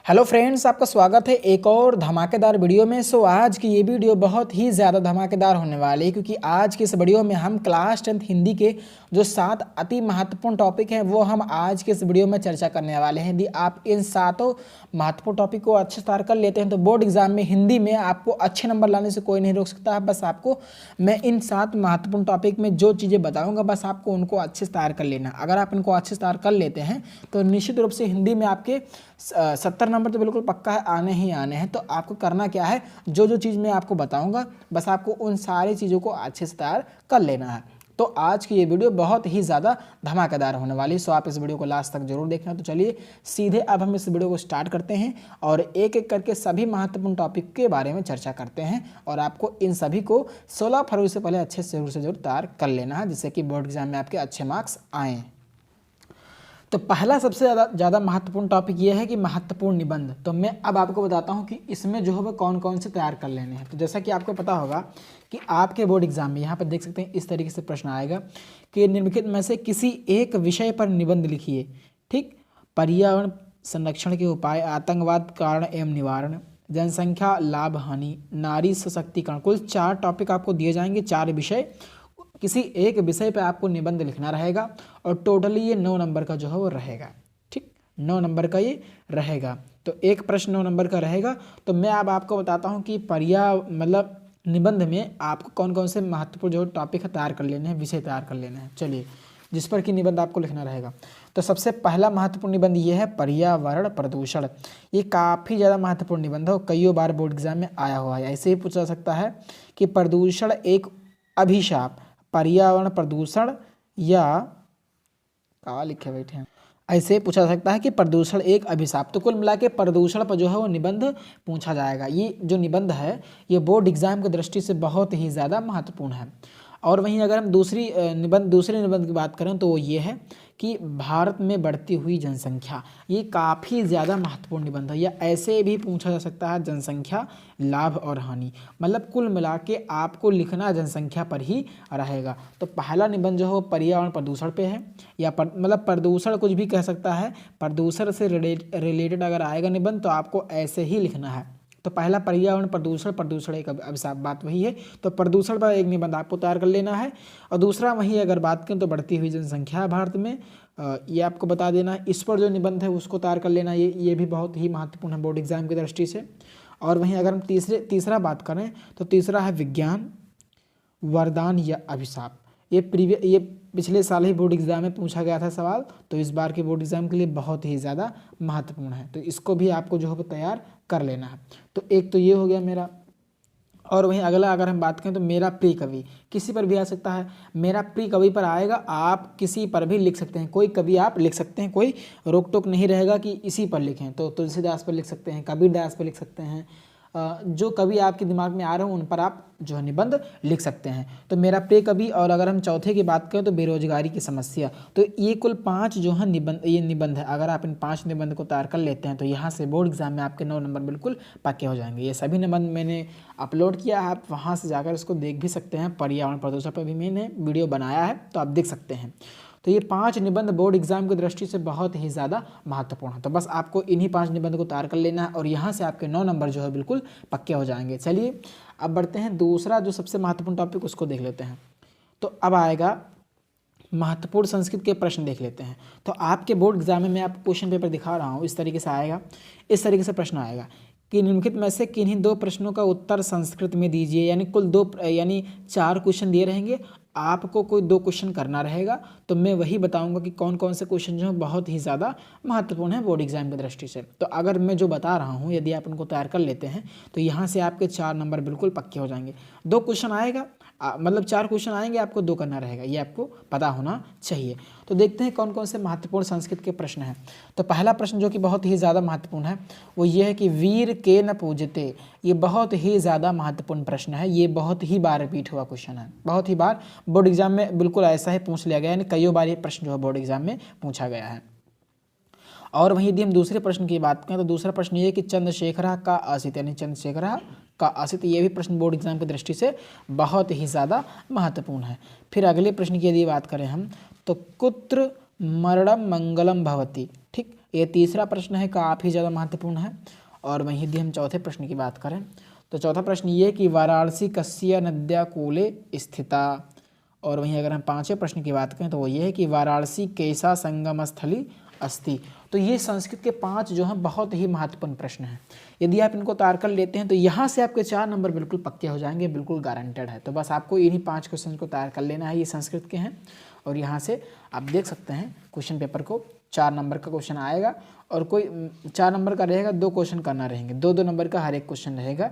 Hello friends, आपका स्वागत है एक और धमाकेदार वीडियो में। आज की ये वीडियो बहुत ही ज़्यादा धमाकेदार होने वाली है, क्योंकि आज की इस वीडियो में हम क्लास 10th हिंदी के जो 7 अति महत्वपूर्ण टॉपिक हैं वो हम आज के इस वीडियो में चर्चा करने वाले हैं। यदि आप इन 7 महत्वपूर्ण टॉपिक को अच्छे से कर लेते हैं तो बोर्ड एग्जाम में हिंदी में आपको अच्छे नंबर लाने से कोई नहीं रोक सकता है। बस आपको मैं इन 7 महत्वपूर्ण टॉपिक में जो चीज़ें बताऊँगा बस आपको उनको अच्छे से तैयार कर लेना। अगर आप इनको अच्छे से तैयार कर लेते हैं तो निश्चित रूप से हिंदी में आपके 70 नंबर तो बिल्कुल पक्का है, आने ही आने हैं। तो आपको करना क्या है, जो जो चीज़ मैं आपको बताऊंगा बस आपको उन सारी चीज़ों को अच्छे से तैयार कर लेना है। तो आज की ये वीडियो बहुत ही ज़्यादा धमाकेदार होने वाली है, सो आप इस वीडियो को लास्ट तक जरूर देखना। तो चलिए सीधे अब हम इस वीडियो को स्टार्ट करते हैं और एक एक करके सभी महत्वपूर्ण टॉपिक के बारे में चर्चा करते हैं। और आपको इन सभी को 16 फरवरी से पहले अच्छे से जरूर तैयार कर लेना है, जिससे कि बोर्ड एग्जाम में आपके अच्छे मार्क्स आएँ। तो पहला सबसे ज़्यादा महत्वपूर्ण टॉपिक ये है कि महत्वपूर्ण निबंध। तो मैं अब आपको बताता हूँ कि इसमें जो है वो कौन कौन से तैयार कर लेने हैं। तो जैसा कि आपको पता होगा कि आपके बोर्ड एग्जाम में यहाँ पर देख सकते हैं इस तरीके से प्रश्न आएगा कि निम्नलिखित में से किसी एक विषय पर निबंध लिखिए। ठीक, पर्यावरण संरक्षण के उपाय, आतंकवाद कारण एवं निवारण, जनसंख्या लाभ हानि, नारी सशक्तिकरण। कुल 4 टॉपिक आपको दिए जाएंगे, 4 विषय। किसी एक विषय पे आपको निबंध लिखना रहेगा और टोटली ये 9 नंबर का जो है वो रहेगा। ठीक, 9 नंबर का ये रहेगा। तो एक प्रश्न 9 नंबर का रहेगा। तो मैं अब आपको बताता हूँ कि निबंध में आपको कौन कौन से महत्वपूर्ण जो टॉपिक है तैयार कर लेने हैं, विषय तैयार कर लेने हैं। चलिए, जिस पर कि निबंध आपको लिखना रहेगा। तो सबसे पहला महत्वपूर्ण निबंध ये है पर्यावरण प्रदूषण। ये काफ़ी ज़्यादा महत्वपूर्ण निबंध है और कई बार बोर्ड एग्जाम में आया हुआ है। ऐसे ही पूछा जा सकता है कि प्रदूषण एक अभिशाप, पर्यावरण प्रदूषण या क्या लिखे बैठे हैं, ऐसे पूछा जा सकता है कि प्रदूषण एक अभिशाप। तो कुल मिला के प्रदूषण पर जो है वो निबंध पूछा जाएगा। ये जो निबंध है ये बोर्ड एग्जाम की दृष्टि से बहुत ही ज़्यादा महत्वपूर्ण है। और वहीं अगर हम दूसरे निबंध की बात करें तो वो ये है कि भारत में बढ़ती हुई जनसंख्या। ये काफ़ी ज़्यादा महत्वपूर्ण निबंध है। या ऐसे भी पूछा जा सकता है जनसंख्या लाभ और हानि। मतलब कुल मिला के आपको लिखना जनसंख्या पर ही रहेगा। तो पहला निबंध जो है वो पर्यावरण प्रदूषण पे है, या प्रदूषण कुछ भी कह सकता है। प्रदूषण से रिलेटेड अगर आएगा निबंध तो आपको ऐसे ही लिखना है। तो पहला पर्यावरण प्रदूषण एक अभिशाप, बात वही है। तो प्रदूषण पर एक निबंध आपको तैयार कर लेना है। और दूसरा वही अगर बात करें तो बढ़ती हुई जनसंख्या भारत में, ये आपको बता देना है। इस पर जो निबंध है उसको तैयार कर लेना, ये भी बहुत ही महत्वपूर्ण है बोर्ड एग्जाम की दृष्टि से। और वहीं अगर हम तीसरा बात करें तो तीसरा है विज्ञान वरदान या अभिशाप। ये पिछले साल ही बोर्ड एग्जाम में पूछा गया था सवाल, तो इस बार के बोर्ड एग्जाम के लिए बहुत ही ज़्यादा महत्वपूर्ण है। तो इसको भी आपको जो है तैयार कर लेना है। तो एक तो ये हो गया मेरा। और वहीं अगला अगर हम बात करें तो मेरा प्रिय कवि, किसी पर भी आ सकता है। मेरा प्रिय कवि पर आएगा, आप किसी पर भी लिख सकते हैं, कोई कवि आप लिख सकते हैं, कोई रोक टोक नहीं रहेगा कि इसी पर लिखें। तो तुलसीदास पर लिख सकते हैं, कबीरदास पर लिख सकते हैं, जो कवि आपके दिमाग में आ रहे हो उन पर आप जो है निबंध लिख सकते हैं। तो मेरा प्रिय कवि। और अगर हम चौथे की बात करें तो बेरोजगारी की समस्या। तो ये कुल 5 जो है निबंध है। अगर आप इन 5 निबंध को तैयार कर लेते हैं तो यहाँ से बोर्ड एग्जाम में आपके 9 नंबर बिल्कुल पक्के हो जाएंगे। ये सभी निबंध मैंने अपलोड किया है, आप वहाँ से जाकर इसको देख भी सकते हैं। पर्यावरण प्रदूषण पर भी मैंने वीडियो बनाया है, तो आप देख सकते हैं। तो ये 5 निबंध बोर्ड एग्जाम की दृष्टि से बहुत ही ज़्यादा महत्वपूर्ण है। तो बस आपको इन्हीं 5 निबंध को तैयार कर लेना है और यहाँ से आपके 9 नंबर जो है बिल्कुल पक्के हो जाएंगे। चलिए अब बढ़ते हैं, दूसरा जो सबसे महत्वपूर्ण टॉपिक उसको देख लेते हैं। तो अब आएगा महत्वपूर्ण संस्कृत के प्रश्न, देख लेते हैं। तो आपके बोर्ड एग्जाम में मैं आपको क्वेश्चन पेपर दिखा रहा हूँ, इस तरीके से आएगा। इस तरीके से प्रश्न आएगा कि निम्नलिखित में से किन्हीं 2 प्रश्नों का उत्तर संस्कृत में दीजिए। यानी कुल 4 क्वेश्चन दिए रहेंगे, आपको कोई 2 क्वेश्चन करना रहेगा। तो मैं वही बताऊंगा कि कौन कौन से क्वेश्चन जो है बहुत ही ज़्यादा महत्वपूर्ण है बोर्ड एग्जाम की दृष्टि से। तो अगर मैं जो बता रहा हूँ यदि आप उनको तैयार कर लेते हैं तो यहाँ से आपके 4 नंबर बिल्कुल पक्के हो जाएंगे। 2 क्वेश्चन आएगा, 4 क्वेश्चन आएंगे, आपको 2 करना रहेगा, ये आपको पता होना चाहिए। तो देखते हैं कौन कौन से महत्वपूर्ण संस्कृत के प्रश्न हैं। तो पहला प्रश्न जो कि बहुत ही ज़्यादा महत्वपूर्ण है वो ये है कि वीर के न पूजते। ये बहुत ही ज़्यादा महत्वपूर्ण प्रश्न है। ये बहुत ही बार रिपीट हुआ क्वेश्चन है, बहुत ही बार बोर्ड एग्जाम में बिल्कुल ऐसा ही पूछ लिया गया है। यानी कई बार ये प्रश्न जो है बोर्ड एग्जाम में पूछा गया है। और वहीं यदि हम दूसरे प्रश्न की बात करें तो दूसरा प्रश्न ये है कि चंद्रशेखर का आसित, यानी चंद्रशेखर का आसित। ये भी प्रश्न बोर्ड एग्जाम की दृष्टि से बहुत ही ज़्यादा महत्वपूर्ण है। फिर अगले प्रश्न की यदि बात करें हम तो कुत्र मरणम मंगलम भवति। ठीक, ये तीसरा प्रश्न है, काफ़ी ज़्यादा महत्वपूर्ण है। और वहीं यदि हम चौथे प्रश्न की बात करें तो चौथा प्रश्न ये कि वाराणसी कस्य नद्या कूले स्थिता। और वहीं अगर हम पांचवें प्रश्न की बात करें तो वो ये है कि वाराणसी कैसा संगम स्थली अस्ति। तो ये संस्कृत के 5 जो हैं बहुत ही महत्वपूर्ण प्रश्न हैं। यदि आप इनको तैयार कर लेते हैं तो यहाँ से आपके 4 नंबर बिल्कुल पक्के हो जाएंगे, बिल्कुल गारंटेड है। तो बस आपको इन्हीं 5 क्वेश्चन को तैयार कर लेना है, ये संस्कृत के हैं। और यहाँ से आप देख सकते हैं क्वेश्चन पेपर को 4 नंबर का क्वेश्चन आएगा और कोई 4 नंबर का रहेगा, 2 क्वेश्चन करना रहेंगे, 2-2 नंबर का हर एक क्वेश्चन रहेगा।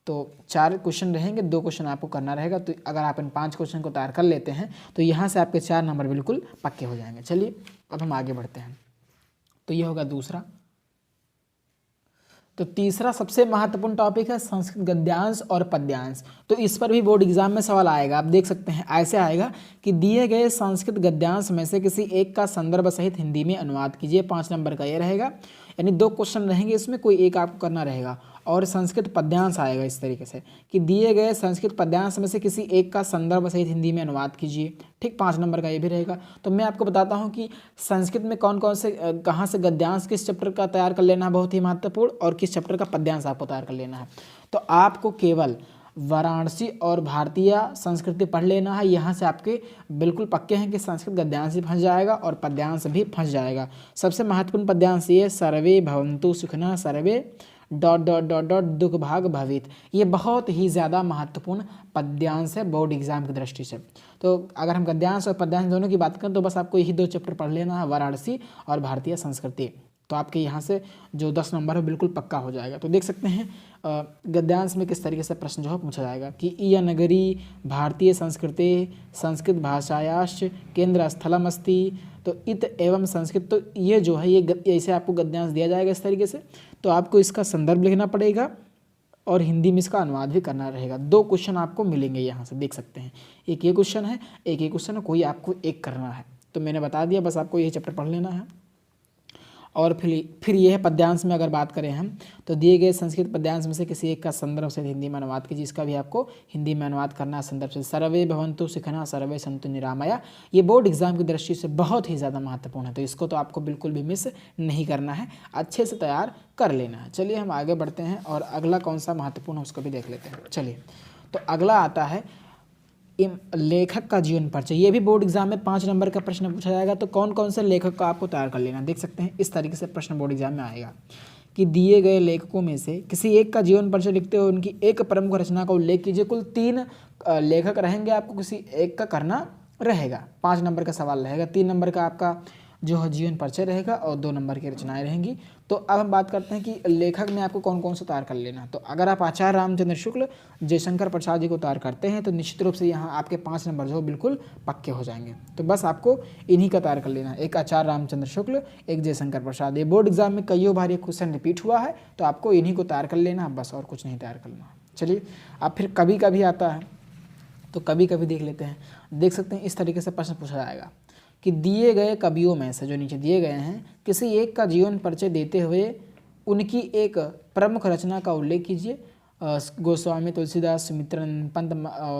तो 4 क्वेश्चन रहेंगे, 2 क्वेश्चन आपको करना रहेगा। तो अगर आप इन 5 क्वेश्चन को तैयार कर लेते हैं तो यहाँ से आपके 4 नंबर बिल्कुल पक्के हो जाएंगे। चलिए अब हम आगे बढ़ते हैं। तो ये होगा दूसरा। तो तीसरा सबसे महत्वपूर्ण टॉपिक है संस्कृत गद्यांश और पद्यांश। तो इस पर भी बोर्ड एग्जाम में सवाल आएगा। आप देख सकते हैं ऐसे आएगा कि दिए गए संस्कृत गद्यांश में से किसी एक का संदर्भ सहित हिंदी में अनुवाद कीजिए। 5 नंबर का ये रहेगा, यानी 2 क्वेश्चन रहेंगे, इसमें कोई एक आपको करना रहेगा। और संस्कृत पद्यांश आएगा इस तरीके से कि दिए गए संस्कृत पद्यांश में से किसी एक का संदर्भ सहित हिंदी में अनुवाद कीजिए। ठीक, 5 नंबर का ये भी रहेगा। तो मैं आपको बताता हूँ कि संस्कृत में कौन कौन से कहाँ से गद्यांश किस चैप्टर का तैयार कर लेना है बहुत ही महत्वपूर्ण, और किस चैप्टर का पद्यांश आपको तैयार कर लेना है। तो आपको केवल वाराणसी और भारतीय संस्कृति पढ़ लेना है। यहाँ से आपके बिल्कुल पक्के हैं कि संस्कृत गद्यांश भी फंस जाएगा और पद्यांश भी फंस जाएगा। सबसे महत्वपूर्ण पद्यांश ये सर्वे भवन्तु सुखिनः सर्वे ... दुख भाग भवित। ये बहुत ही ज़्यादा महत्वपूर्ण पद्यांश है बोर्ड एग्जाम की दृष्टि से। तो अगर हम गद्यांश और पद्यांश दोनों की बात करें तो बस आपको यही 2 चैप्टर पढ़ लेना है, वाराणसी और भारतीय संस्कृति। तो आपके यहाँ से जो 10 नंबर है बिल्कुल पक्का हो जाएगा। तो देख सकते हैं गद्यांश में किस तरीके से प्रश्न जो है पूछा जाएगा कि इय नगरी भारतीय संस्कृति संस्कृत भाषायाश्च केंद्र स्थलम अस्ति। तो इत एवं संस्कृत, तो ये जो है ये ऐसे आपको गद्यांश दिया जाएगा इस तरीके से। तो आपको इसका संदर्भ लिखना पड़ेगा और हिंदी में इसका अनुवाद भी करना रहेगा। 2 क्वेश्चन आपको मिलेंगे यहाँ से, देख सकते हैं। एक ये क्वेश्चन है, एक ये क्वेश्चन है, कोई आपको एक करना है। तो मैंने बता दिया, बस आपको यही चैप्टर पढ़ लेना है। और फिर ये है पद्यांश में अगर बात करें हम तो दिए गए संस्कृत पद्यांश में से किसी एक का संदर्भ से हिंदी में अनुवाद कीजिए। इसका भी आपको हिंदी में अनुवाद करना है संदर्भ से। सर्वे भवन्तु सुखिनः सर्वे सन्तु निरामया। ये बोर्ड एग्जाम की दृष्टि से बहुत ही ज़्यादा महत्वपूर्ण है, तो इसको तो आपको बिल्कुल भी मिस नहीं करना है, अच्छे से तैयार कर लेना है। चलिए हम आगे बढ़ते हैं और अगला कौन सा महत्वपूर्ण है उसको भी देख लेते हैं। चलिए, तो अगला आता है लेखक का जीवन परिचय। ये भी बोर्ड एग्जाम में 5 नंबर का प्रश्न पूछा जाएगा। तो कौन कौन से लेखक का आपको तैयार कर लेना, देख सकते हैं इस तरीके से प्रश्न बोर्ड एग्जाम में आएगा कि दिए गए लेखकों में से किसी एक का जीवन परिचय लिखते हुए उनकी एक प्रमुख रचना का उल्लेख कीजिए। कुल 3 लेखक रहेंगे, आपको किसी एक का करना रहेगा। 5 नंबर का सवाल रहेगा, 3 नंबर का आपका जो है जीवन परिचय रहेगा और 2 नंबर की रचनाएं रहेंगी। तो अब हम बात करते हैं कि लेखक में आपको कौन कौन सा तैयार कर लेना। तो अगर आप आचार्य रामचंद्र शुक्ल, जयशंकर प्रसाद जी को तैयार करते हैं तो निश्चित रूप से यहाँ आपके 5 नंबर जो बिल्कुल पक्के हो जाएंगे। तो बस आपको इन्हीं का तैयार कर लेना है, एक आचार्य रामचंद्र शुक्ल, एक जयशंकर प्रसाद। ये बोर्ड एग्जाम में कई बार ये क्वेश्चन रिपीट हुआ है, तो आपको इन्हीं को तैयार कर लेना है, बस और कुछ नहीं तैयार करना। चलिए, अब फिर कभी कभी आता है, तो कभी कभी देख लेते हैं। देख सकते हैं इस तरीके से प्रश्न पूछा जाएगा कि दिए गए कवियों में से, जो नीचे दिए गए हैं, किसी एक का जीवन परिचय देते हुए उनकी एक प्रमुख रचना का उल्लेख कीजिए। गोस्वामी, तुलसीदास, सुमित्रानंद पंत,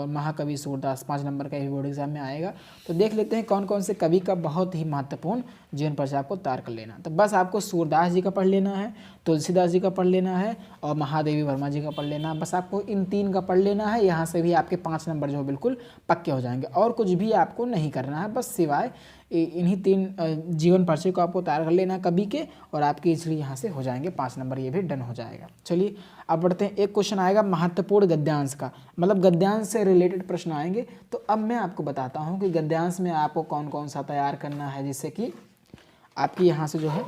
महाकवि सूरदास। 5 नंबर का ये बोर्ड एग्जाम में आएगा। तो देख लेते हैं कौन कौन से कवि का बहुत ही महत्वपूर्ण जीवन परिचय आपको तैयार कर लेना। तो बस आपको सूरदास जी का पढ़ लेना है, तुलसीदास जी का पढ़ लेना है और महादेवी वर्मा जी का पढ़ लेना है। बस आपको इन 3 का पढ़ लेना है। यहाँ से भी आपके 5 नंबर जो बिल्कुल पक्के हो जाएंगे और कुछ भी आपको नहीं करना है, बस सिवाय इन्हीं 3 जीवन परिचय को आपको तैयार कर लेना है कवि के, और आपके इसलिए यहाँ से हो जाएंगे 5 नंबर, ये भी डन हो जाएगा। चलिए अब बढ़ते हैं। एक क्वेश्चन आएगा महत्वपूर्ण गद्यांश का, मतलब गद्यांश से रिलेटेड प्रश्न आएंगे। तो अब मैं आपको बताता हूँ कि गद्यांश में आपको कौन कौन सा तैयार करना है, जिससे कि आपकी यहाँ से जो है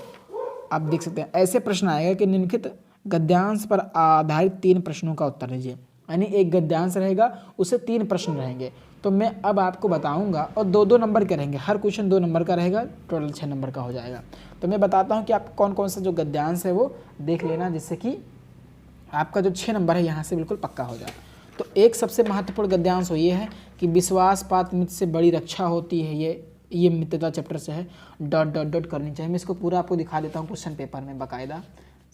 आप देख सकते हैं ऐसे प्रश्न आएगा कि निम्नलिखित गद्यांश पर आधारित 3 प्रश्नों का उत्तर दीजिए। यानी एक गद्यांश रहेगा, उससे 3 प्रश्न रहेंगे। तो मैं अब आपको बताऊंगा और 2-2 नंबर के रहेंगे, हर क्वेश्चन 2 नंबर का रहेगा, टोटल 6 नंबर का हो जाएगा। तो मैं बताता हूं कि आप कौन कौन सा जो गद्यांश है वो देख लेना, जिससे कि आपका जो 6 नंबर है यहाँ से बिल्कुल पक्का हो जाए। तो एक सबसे महत्वपूर्ण गद्यांश हो ये है कि विश्वासपात मित्र से बड़ी रक्षा होती है। ये मित्रता चैप्टर से है, ... करनी चाहिए। मैं इसको पूरा आपको दिखा देता हूँ क्वेश्चन पेपर में बाकायदा।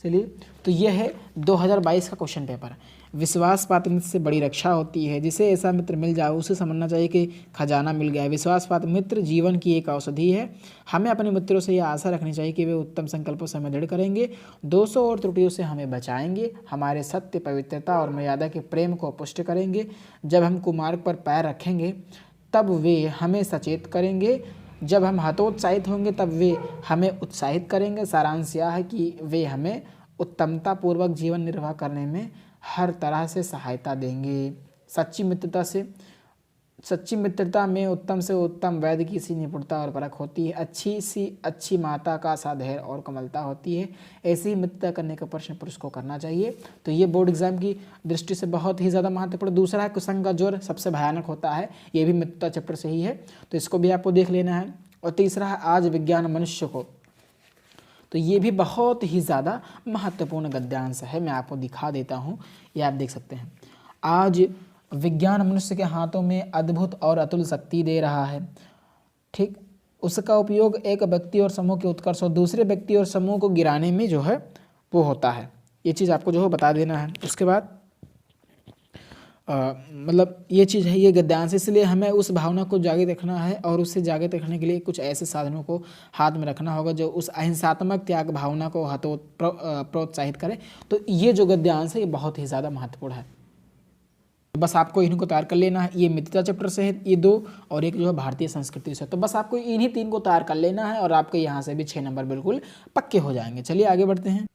चलिए, तो ये है 2022 का क्वेश्चन पेपर। विश्वास पात्र मित्र से बड़ी रक्षा होती है, जिसे ऐसा मित्र मिल जाए उसे समझना चाहिए कि खजाना मिल गया है। विश्वास पात्र मित्र जीवन की एक औषधि है। हमें अपने मित्रों से यह आशा रखनी चाहिए कि वे उत्तम संकल्पों से हमें दृढ़ करेंगे, दोषों और त्रुटियों से हमें बचाएंगे, हमारे सत्य, पवित्रता और मर्यादा के प्रेम को पुष्ट करेंगे। जब हम कुमार्ग पर पैर रखेंगे तब वे हमें सचेत करेंगे, जब हम हतोत्साहित होंगे तब वे हमें उत्साहित करेंगे। सारांश यह है कि वे हमें उत्तमता पूर्वक जीवन निर्वाह करने में हर तरह से सहायता देंगे। सच्ची मित्रता में उत्तम से उत्तम वैद्य की सी निपुणता और परख होती है। अच्छी माता का सा धैर्य और कोमलता होती है। ऐसी ही मित्रता करने का प्रश्न पुरुष को करना चाहिए। तो ये बोर्ड एग्जाम की दृष्टि से बहुत ही ज़्यादा महत्वपूर्ण। दूसरा है कुसंग का जोर सबसे भयानक होता है, ये भी मित्रता चैप्टर से ही है, तो इसको भी आपको देख लेना है। और तीसरा है आज विज्ञान मनुष्य को, तो ये भी बहुत ही ज़्यादा महत्वपूर्ण गद्यांश है। मैं आपको दिखा देता हूँ, ये आप देख सकते हैं। आज विज्ञान मनुष्य के हाथों में अद्भुत और अतुल शक्ति दे रहा है। ठीक, उसका उपयोग एक व्यक्ति और समूह के उत्कर्ष और दूसरे व्यक्ति और समूह को गिराने में जो है वो होता है। ये चीज़ आपको जो है बता देना है। उसके बाद मतलब ये चीज़ है, ये गद्यांश, इसलिए हमें उस भावना को जागृत रखना है और उससे जागृत रखने के लिए कुछ ऐसे साधनों को हाथ में रखना होगा जो उस अहिंसात्मक त्याग भावना को प्रोत्साहित करे। तो ये जो गद्यांश है ये बहुत ही ज़्यादा महत्वपूर्ण है। बस आपको इनको तैयार कर लेना है। ये मित्रता चैप्टर से है ये 2, और एक जो है भारतीय संस्कृति से। तो बस आपको इन्हीं 3 को तैयार कर लेना है और आपके यहाँ से भी 6 नंबर बिल्कुल पक्के हो जाएंगे। चलिए आगे बढ़ते हैं।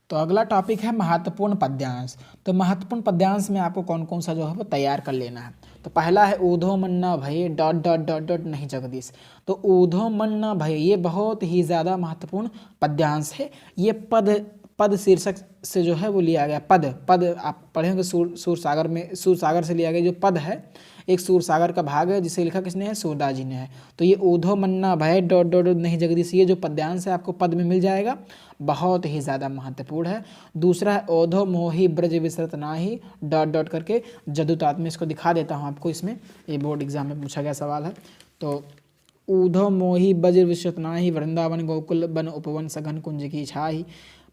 तो अगला टॉपिक है महत्वपूर्ण पद्यांश। तो महत्वपूर्ण पद्यांश में आपको कौन कौन सा जो है वो तैयार कर लेना है। तो पहला है ऊधो मन्ना भये ... नहीं जगदीश। तो ऊधो मन्ना भये ये बहुत ही ज़्यादा महत्वपूर्ण पद्यांश है। ये पद शीर्षक से जो है वो लिया गया। पद आप पढ़ेंगे सूरसागर से लिया गया। जो पद है एक सूरसागर का भाग है जिसे लिखा किसने है, सूरदास जी ने है। तो ये ऊधो मन्ना भय ... नहीं जगदीश, ये जो पद्यांश है आपको पद में मिल जाएगा, बहुत ही ज़्यादा महत्वपूर्ण है। दूसरा है ओधो मोहि ब्रज विसरत नाही ... करके जदुतात में इसको दिखा देता हूँ आपको। इसमें ये बोर्ड एग्जाम में पूछा गया सवाल है। तो ऊधो मोहि ब्रज विसरत नाही, वृंदावन गोकुल बन उपवन सघन कुंज की छाही,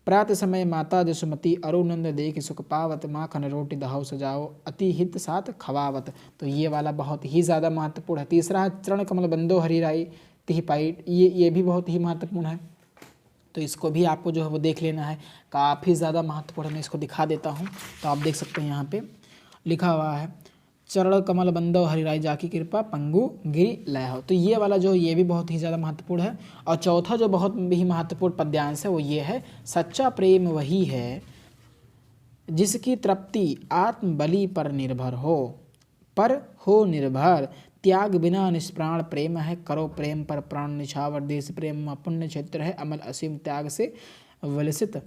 प्रात समय माता जसुमती अरुनंद देख सुख पावत, माखन रोटी दहाव सजाओ अति हित साथ खवावत। तो ये वाला बहुत ही ज़्यादा महत्वपूर्ण है। तीसरा है चरण कमल बंदो हरिराई तिहि पाई, ये भी बहुत ही महत्वपूर्ण है। तो इसको भी आपको जो है वो देख लेना है, काफ़ी ज़्यादा महत्वपूर्ण है। मैं इसको दिखा देता हूँ, तो आप देख सकते हैं यहाँ पे लिखा हुआ है चरण कमल बंदो हरिराई जाकी कृपा पंगु गिरि लय हो। तो ये वाला जो ये भी बहुत ही ज़्यादा महत्वपूर्ण है। और चौथा जो बहुत ही महत्वपूर्ण पद्यांश है वो ये है सच्चा प्रेम वही है जिसकी तृप्ति आत्म बलि पर निर्भर हो निर्भर, त्याग बिना निष्प्राण प्रेम है, करो प्रेम पर प्राण निछावर, देश प्रेम पुण्य क्षेत्र है, अमल असीम त्याग से विलसित,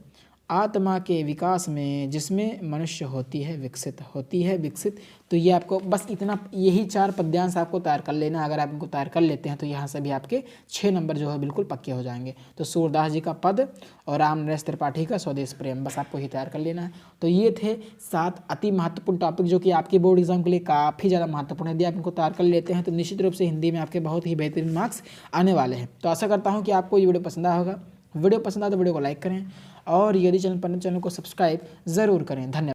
आत्मा के विकास में जिसमें मनुष्य होती है विकसित। तो ये आपको बस इतना, यही 4 पद्यांश आपको तैयार कर लेना है। अगर आप इनको तैयार कर लेते हैं तो यहाँ से भी आपके 6 नंबर जो है बिल्कुल पक्के हो जाएंगे। तो सूरदास जी का पद और राम नरेश त्रिपाठी का स्वदेश प्रेम, बस आपको ही तैयार कर लेना है। तो ये थे 7 अति महत्वपूर्ण टॉपिक जो कि आपके बोर्ड एग्जाम के लिए काफ़ी ज़्यादा महत्वपूर्ण है। यदि आप इनको तैयार कर लेते हैं तो निश्चित रूप से हिंदी में आपके बहुत ही बेहतरीन मार्क्स आने वाले हैं। तो आशा करता हूँ कि आपको ये वीडियो पसंद आया होगा। वीडियो पसंद आए तो वीडियो को लाइक करें और यदि चैनल को सब्सक्राइब ज़रूर करें। धन्यवाद।